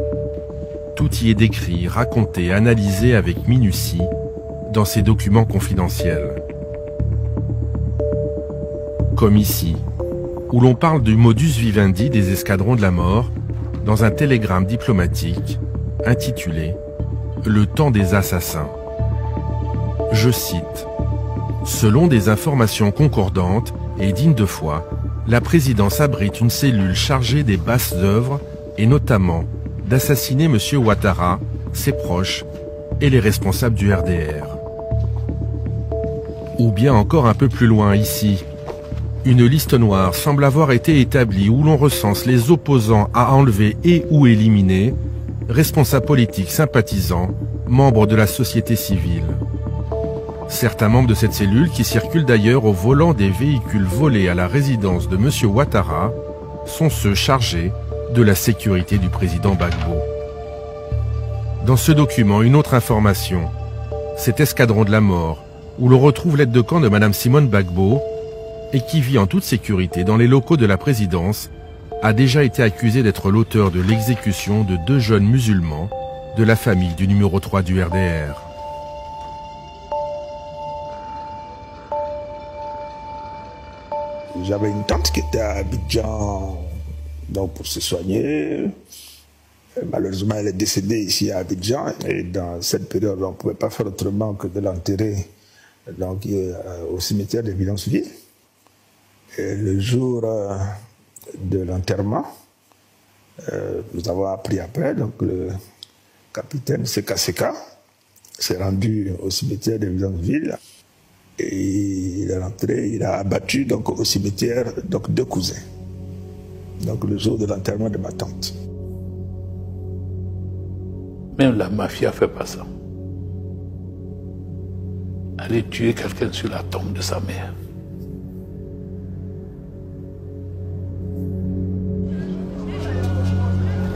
S1: Tout y est décrit, raconté, analysé avec minutie dans ces documents confidentiels. Comme ici, où l'on parle du modus vivendi des escadrons de la mort dans un télégramme diplomatique intitulé « Le temps des assassins ». Je cite « Selon des informations concordantes et dignes de foi, la présidence abrite une cellule chargée des basses œuvres et notamment d'assassiner M. Ouattara, ses proches et les responsables du RDR. » Ou bien encore un peu plus loin ici, une liste noire semble avoir été établie où l'on recense les opposants à enlever et ou éliminer, responsables politiques sympathisants, membres de la société civile. Certains membres de cette cellule, qui circulent d'ailleurs au volant des véhicules volés à la résidence de M. Ouattara, sont ceux chargés de la sécurité du président Gbagbo. Dans ce document, une autre information, cet escadron de la mort, où l'on retrouve l'aide de camp de Mme Simone Gbagbo, et qui vit en toute sécurité dans les locaux de la présidence, a déjà été accusé d'être l'auteur de l'exécution de 2 jeunes musulmans de la famille du numéro 3 du RDR.
S11: J'avais une tante qui était à Abidjan donc pour se soigner. Malheureusement, elle est décédée ici à Abidjan. Et dans cette période, on ne pouvait pas faire autrement que de l'enterrer au cimetière de Villonceville. Et le jour de l'enterrement, nous avons appris après, donc le capitaine Seka Seka s'est rendu au cimetière de Villonceville. Et il est rentré, il a abattu donc, au cimetière donc, 2 cousins. Donc le jour de l'enterrement de ma tante.
S6: Même la mafia ne fait pas ça. Aller tuer quelqu'un sur la tombe de sa mère.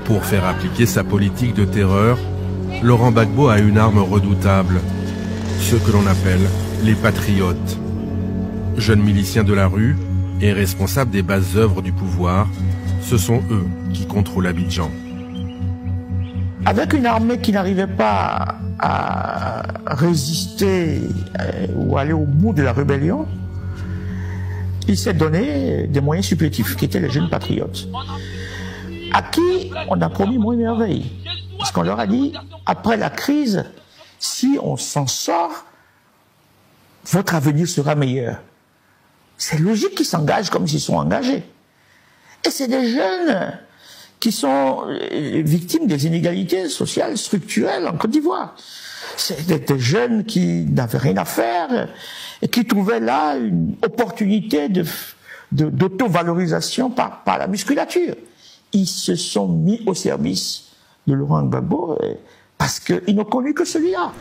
S1: Pour faire appliquer sa politique de terreur, Laurent Gbagbo a une arme redoutable, ceux que l'on appelle les patriotes. Jeunes miliciens de la rue et responsables des basses œuvres du pouvoir, ce sont eux qui contrôlent Abidjan.
S9: Avec une armée qui n'arrivait pas à résister ou aller au bout de la rébellion, il s'est donné des moyens supplétifs, qui étaient les jeunes patriotes, à qui on a promis moins de merveilles. Parce qu'on leur a dit, après la crise, si on s'en sort, votre avenir sera meilleur. C'est logique qu'ils s'engagent comme s'ils sont engagés. Et c'est des jeunes qui sont victimes des inégalités sociales structurelles en Côte d'Ivoire. C'est des jeunes qui n'avaient rien à faire et qui trouvaient là une opportunité d'auto-valorisation par la musculature. Ils se sont mis au service de Laurent Gbagbo parce qu'ils n'ont connu que celui-là.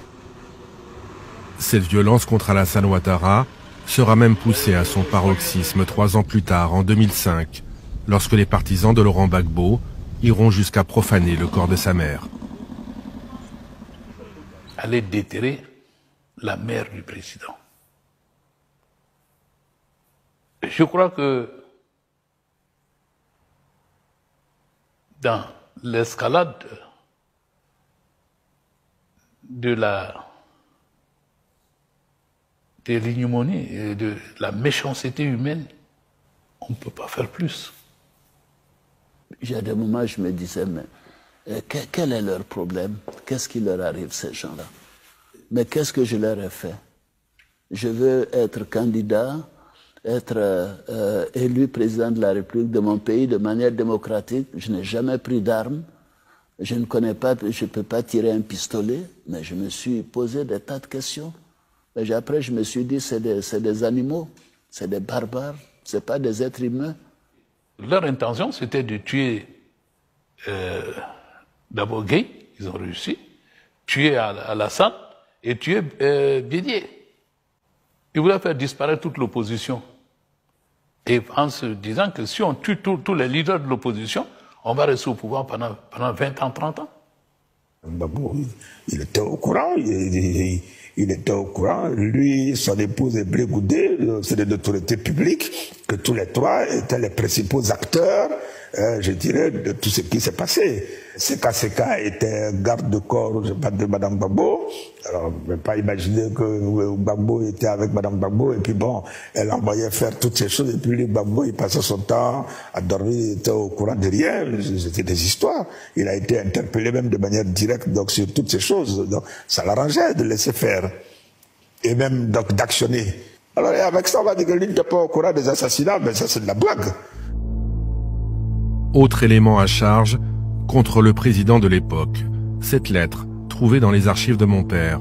S1: Cette violence contre Alassane Ouattara sera même poussée à son paroxysme 3 ans plus tard, en 2005, lorsque les partisans de Laurent Gbagbo iront jusqu'à profaner le corps de sa mère.
S6: Aller déterrer la mère du président. Je crois que dans l'escalade de l'ignominie et de la méchanceté humaine, on ne peut pas faire plus.
S4: J'ai des moments où je me disais, mais quel est leur problème? Qu'est-ce qui leur arrive, ces gens-là? Mais qu'est-ce que je leur ai fait? Je veux être candidat, être élu président de la République de mon pays de manière démocratique. Je n'ai jamais pris d'armes. Je ne connais pas, je ne peux pas tirer un pistolet, mais je me suis posé des tas de questions. Mais après, je me suis dit, c'est des animaux, c'est des barbares, ce n'est pas des êtres humains.
S6: Leur intention, c'était de tuer d'abord Gueye, ils ont réussi, tuer Alassane et tuer Bédié. Ils voulaient faire disparaître toute l'opposition. Et en se disant que si on tue tous les leaders de l'opposition, on va rester au pouvoir pendant 20 ans, 30 ans.
S11: Gbagbo, il était au courant, il était au courant. Lui, son épouse Ebré Goudé, c'est de l'autorité publique, que tous les trois étaient les principaux acteurs, je dirais, de tout ce qui s'est passé. Seka était garde de corps, je parle de Madame Gbagbo. Alors, je ne vais pas imaginer que Gbagbo était avec Madame Gbagbo, et puis bon, elle envoyait faire toutes ces choses, et puis lui, Gbagbo, il passait son temps à dormir, il était au courant de rien, c'était des histoires. Il a été interpellé même de manière directe, donc, sur toutes ces choses. Donc, ça l'arrangeait de laisser faire, et même donc d'actionner. Alors, et avec ça, on va dire que lui n'était pas au courant des assassinats, mais ça, c'est de la blague.
S1: Autre élément à charge contre le président de l'époque, cette lettre trouvée dans les archives de mon père.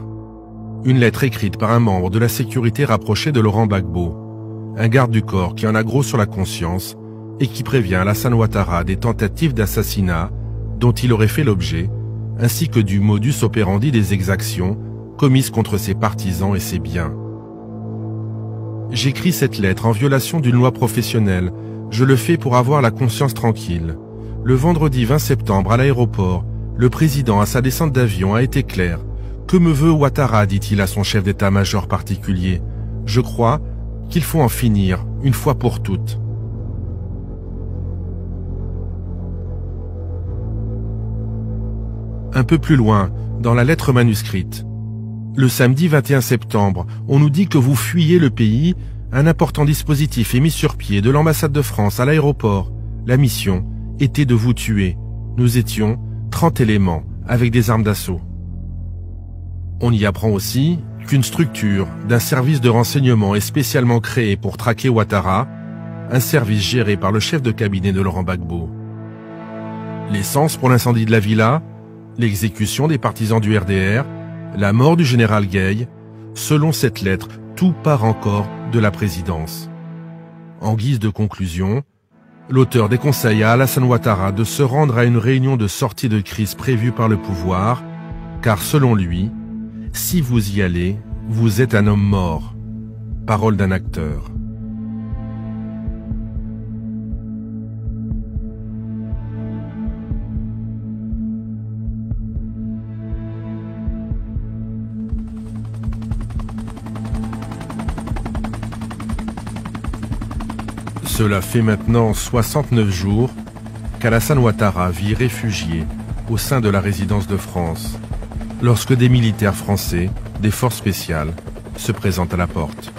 S1: Une lettre écrite par un membre de la sécurité rapproché de Laurent Gbagbo, un garde du corps qui en a gros sur la conscience et qui prévient Alassane Ouattara des tentatives d'assassinat dont il aurait fait l'objet, ainsi que du modus operandi des exactions commises contre ses partisans et ses biens. J'écris cette lettre en violation d'une loi professionnelle. Je le fais pour avoir la conscience tranquille. Le vendredi 20 septembre, à l'aéroport, le président, à sa descente d'avion, a été clair. « Que me veut Ouattara ?» dit-il à son chef d'état-major particulier. « Je crois qu'il faut en finir, une fois pour toutes. » Un peu plus loin, dans la lettre manuscrite. Le samedi 21 septembre, on nous dit que vous fuyez le pays. Un important dispositif est mis sur pied de l'ambassade de France à l'aéroport. La mission était de vous tuer. Nous étions 30 éléments avec des armes d'assaut. On y apprend aussi qu'une structure d'un service de renseignement est spécialement créée pour traquer Ouattara, un service géré par le chef de cabinet de Laurent Gbagbo. L'essence pour l'incendie de la villa, l'exécution des partisans du RDR, la mort du général Gueye, selon cette lettre, tout part encore de la présidence. En guise de conclusion, l'auteur déconseille à Alassane Ouattara de se rendre à une réunion de sortie de crise prévue par le pouvoir, car selon lui, si vous y allez, vous êtes un homme mort. Parole d'un acteur. Cela fait maintenant 69 jours qu'Alassane Ouattara vit réfugié au sein de la résidence de France, lorsque des militaires français, des forces spéciales, se présentent à la porte.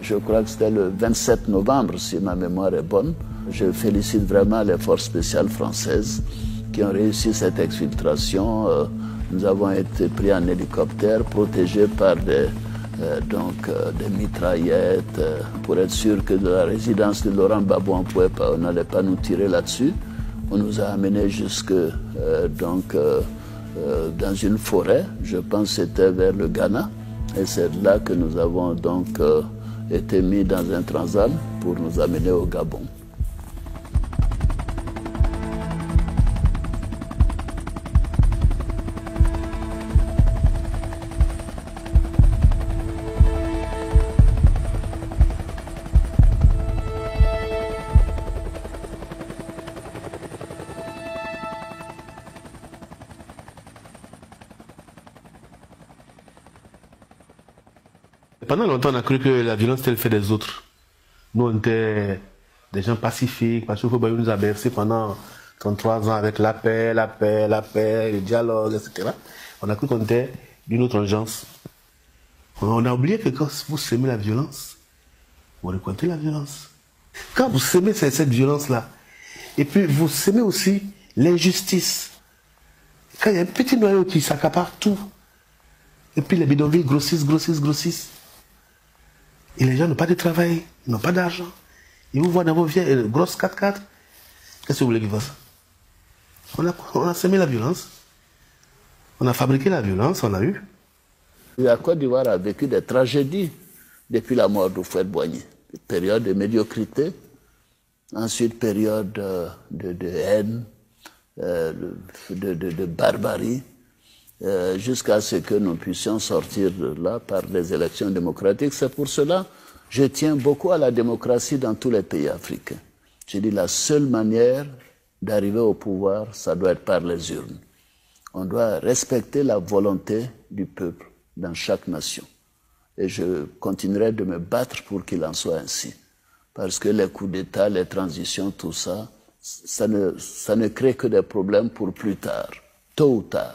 S4: Je crois que c'était le 27 novembre, si ma mémoire est bonne. Je félicite vraiment les forces spéciales françaises qui ont réussi cette exfiltration. Nous avons été pris en hélicoptère, protégés par des mitraillettes, pour être sûr que de la résidence de Laurent Gbagbo, on n'allait pas nous tirer là-dessus. On nous a amenés jusque dans une forêt, je pense que c'était vers le Ghana, et c'est là que nous avons donc été mis dans un transam pour nous amener au Gabon.
S7: Pendant longtemps, on a cru que la violence était le fait des autres. Nous, on était des gens pacifiques, parce que Fobayo nous a bercé pendant 33 ans avec la paix, le dialogue, etc. On a cru qu'on était d'une autre engeance. On a oublié que quand vous semez la violence, vous récoltez la violence. Quand vous semez cette violence-là, et puis vous semez aussi l'injustice. Quand il y a un petit noyau qui s'accapare tout, et puis les bidonvilles grossissent. Et les gens n'ont pas de travail, ils n'ont pas d'argent. Ils vous voient dans vos vieilles grosses 4x4. Qu'est-ce que vous voulez qu'ils fassent? On a semé la violence. On a fabriqué la violence, on a eu.
S4: La Côte d'Ivoire a vécu des tragédies depuis la mort d'Houphouët-Boigny. Période de médiocrité, ensuite période de haine, de barbarie, jusqu'à ce que nous puissions sortir de là par des élections démocratiques. C'est pour cela que je tiens beaucoup à la démocratie dans tous les pays africains. Je dis la seule manière d'arriver au pouvoir, ça doit être par les urnes. On doit respecter la volonté du peuple dans chaque nation. Et je continuerai de me battre pour qu'il en soit ainsi. Parce que les coups d'État, les transitions, tout ça, ça ne crée que des problèmes pour plus tard, tôt ou tard.